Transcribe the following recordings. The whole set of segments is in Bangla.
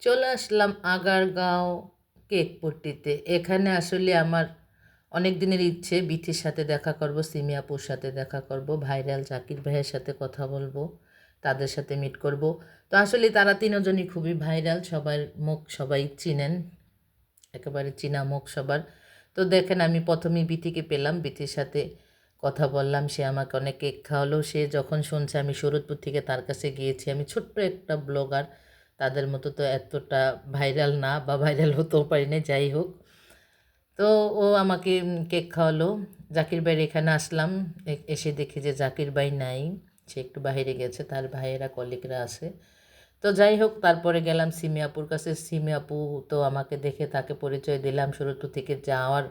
চলে আসলাম আগারগাঁও কেকপট্টিতে। এখানে আসলে আমার অনেক দিনের ইচ্ছে বিথির সাথে দেখা করব, সিমি আপুর সাথে দেখা করব, ভাইরাল জাকির ভাইয়ের সাথে কথা বলবো, তাদের সাথে মিট করব। তো আসলে তারা তিনজনই খুবই ভাইরাল, সবার মুখ সবাই চিনেন, একেবারে চীনা মুখ সবার। তো দেখেন আমি প্রথমেই বিথিকে পেলাম, বিথির সাথে কথা বললাম, সে আমাকে অনেক কেক খাওয়ালো। সে যখন শুনছে আমি শরৎপুর থেকে তার কাছে গিয়েছি, আমি ছোট্ট একটা ব্লগার, তাদের মতো তো এতটা ভাইরাল না, বা ভাইরাল হতেও পারি না, যাই হোক। তো ও আমাকে কেক খাওয়ালো। জাকির ভাইয়ের এখানে আসলাম, এসে দেখি যে জাকির ভাই নাই, সে একটু বাইরে গেছে, তার ভাইয়েরা কলিগরা আছে। তো যাই হোক, তারপরে গেলাম সিমি আপুর কাছে। সিমি আপু তো আমাকে দেখে, তাকে পরিচয় দিলাম, সুরতপুর থেকে যাওয়ার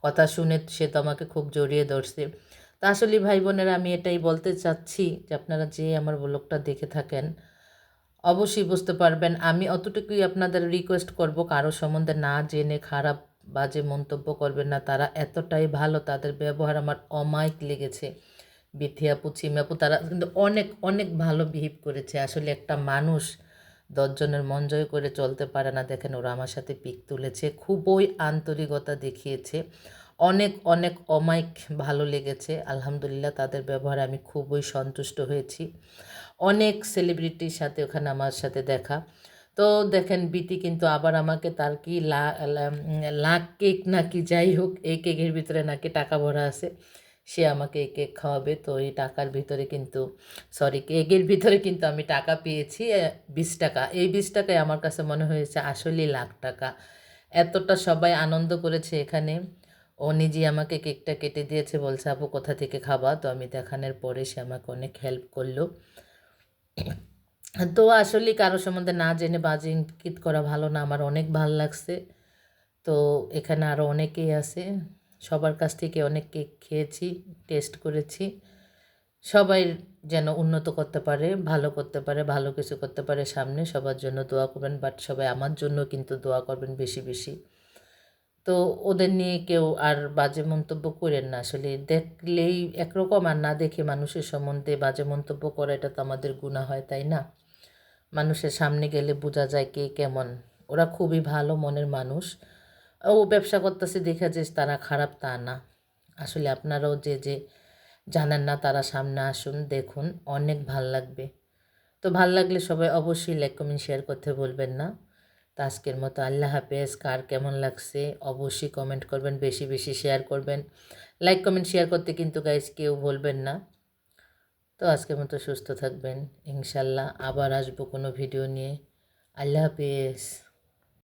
কথা শুনে সে তো আমাকে খুব জড়িয়ে ধরছে। তা আসলে ভাই বোনেরা, আমি এটাই বলতে চাচ্ছি যে আপনারা যে আমার ব্লগটা দেখে থাকেন অবশ্যই বুঝতে পারবেন, আমি অতটুকুই আপনাদের রিকোয়েস্ট করব, কারো সম্বন্ধে না জেনে খারাপ বাজে মন্তব্য করবেন না। তারা এতটাই ভালো, তাদের ব্যবহার আমার অমায়িক লেগেছে। বিথি আপু, চিমি আপু, তারা কিন্তু অনেক অনেক ভালো বিহেভ করেছে। আসলে একটা মানুষ 10 জনের মন জয় করে চলতে পারে না। দেখেন ওরা আমার সাথে পিক তুলেছে, খুবই আন্তরিকতা দেখিয়েছে, অনেক অনেক অমায়িক ভালো লেগেছে। আলহামদুলিল্লাহ, তাদের ব্যবহারে আমি খুবই সন্তুষ্ট হয়েছি। অনেক সেলিব্রিটির সাথে ওখানে আমার সাথে দেখা। তো দেখেন বিতি কিন্তু আবার আমাকে তার কি লাখ কেক নাকি, যাই হোক, এই কেকের ভিতরে নাকি টাকা ভরা আছে, সে আমাকে এই কেক খাওয়াবে। তো এই টাকার ভিতরে কিন্তু, সরি, কেকের ভিতরে কিন্তু আমি টাকা পেয়েছি 20 টাকা। এই 20 টাকায় আমার কাছে মনে হয়েছে আসলেই লাখ টাকা। এতটা সবাই আনন্দ করেছে এখানে। ও নিজে আমাকে কেকটা কেটে দিয়েছে, বলছে আপু কোথা থেকে খাবা। তো আমি দেখানোর পরে সে আমাকে অনেক হেল্প করলো। তো আসলে কারো সম্বন্ধে না জেনে বাজে ইঙ্গিত করা ভালো না, আমার অনেক ভালো লাগছে। তো এখানে আরও অনেকেই আছে, সবার কাছ থেকে অনেক কেক খেয়েছি, টেস্ট করেছি। সবাই যেন উন্নত করতে পারে, ভালো করতে পারে, ভালো কিছু করতে পারে সামনে, সবার জন্য দোয়া করবেন। বাট সবাই আমার জন্য কিন্তু দোয়া করবেন বেশি বেশি। তো ওদের নিয়ে কেউ আর বাজে মন্তব্য করেন না। আসলে দেখলেই একরকম, আর না দেখে মানুষের সম্বন্ধে বাজে মন্তব্য করা, এটা তো আমাদের গুনাহ হয়, তাই না? মানুষের সামনে গেলে বোঝা যায় কে কেমন। ওরা খুবই ভালো মনের মানুষ। ও ব্যবসা করতেছে দেখে যে তারা খারাপ, তা না। আসলে আপনারাও যে যে জানেন না, তারা সামনে আসুন, দেখুন, অনেক ভাল লাগবে। তো ভাল লাগলে সবাই অবশ্যই লাইক কমেন্ট শেয়ার করতে বলবেন না। তো আজকের মতো আল্লাহ হাফেজ। কার কেমন লাগছে অবশ্যই কমেন্ট করবেন, বেশি বেশি শেয়ার করবেন। লাইক কমেন্ট শেয়ার করতে কিন্তু গাইজ কেউ বলবেন না। তো আজকের মতো সুস্থ থাকবেন, ইনশাল্লাহ আবার আসবো কোনো ভিডিও নিয়ে। আল্লাহ হাফেজ।